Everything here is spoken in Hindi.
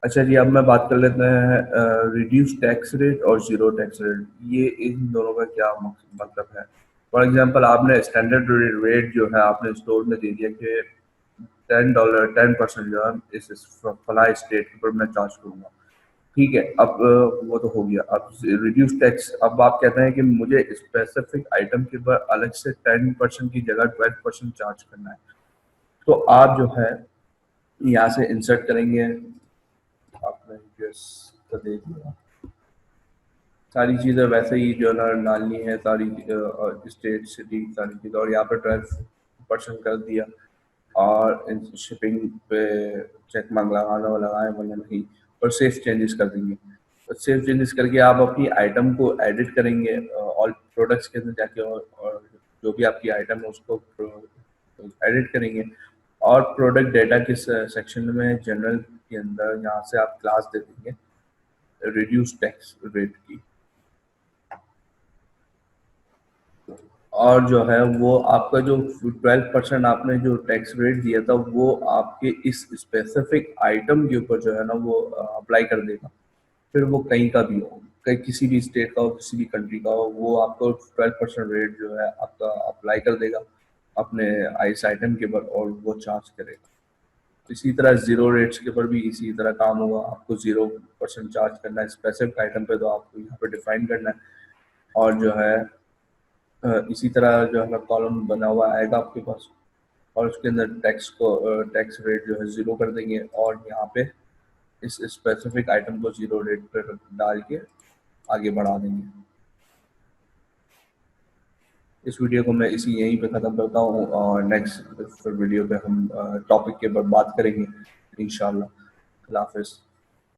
अच्छा जी, अब मैं बात कर लेते हैं रिड्यूस टैक्स रेट और ज़ीरो टैक्स रेट। ये इन दोनों का क्या मतलब है? फॉर एग्जांपल आपने स्टैंडर्ड रेट जो है आपने स्टोर में दे दिया कि $10 10% जो है इस फला स्टेट के ऊपर मैं चार्ज करूँगा। ठीक है, अब वो तो हो गया। अब रिड्यूस टैक्स, अब आप कहते हैं कि मुझे स्पेसिफिक आइटम के ऊपर अलग से 10% की जगह 12% चार्ज करना है। तो आप जो है यहाँ से इंसर्ट करेंगे, आपने यूएस का दे दिया, सारी चीज़ें वैसे ही जो है ना डालनी है, सारी स्टेट सिटी सारी चीज़ें, और यहाँ पे 12% कर दिया। और शिपिंग पे चेक मार्क लगाना लगाए वरना नहीं, और सेफ चेंजेस कर देंगे। तो सेफ चेंजेस करके आप अपनी आइटम को एडिट करेंगे ऑल प्रोडक्ट्स के अंदर जाके, और जो भी आपकी आइटम है उसको एडिट करेंगे। और प्रोडक्ट डेटा के सेक्शन में जनरल के अंदर यहाँ से आप क्लास दे देंगे रिड्यूस टैक्स रेट की। और जो है वो आपका जो 12% आपने जो टैक्स रेट दिया था वो आपके इस स्पेसिफिक आइटम के ऊपर जो है ना वो अप्लाई कर देगा। फिर वो कहीं का भी हो, कहीं किसी भी स्टेट का हो, किसी भी कंट्री का हो, वो आपको 12% रेट जो है आपका अप्लाई कर देगा अपने आइस आइटम के ऊपर, और वो चार्ज करेगा। इसी तरह ज़ीरो रेट्स के ऊपर भी इसी तरह काम होगा। आपको 0% चार्ज करना है स्पेसिफिक आइटम पे, तो आपको यहाँ पे डिफाइन करना है। और जो है इसी तरह जो है ना कॉलम बना हुआ आएगा आपके पास, और उसके अंदर टैक्स रेट जो है ज़ीरो कर देंगे, और यहाँ पे इस स्पेसिफिक आइटम को ज़ीरो रेट पर डाल के आगे बढ़ा देंगे। इस वीडियो को मैं यहीं पे ख़त्म करता हूँ, और नेक्स्ट वीडियो पे हम टॉपिक के ऊपर बात करेंगे इंशाल्लाह। अल्लाह हाफ़िज़।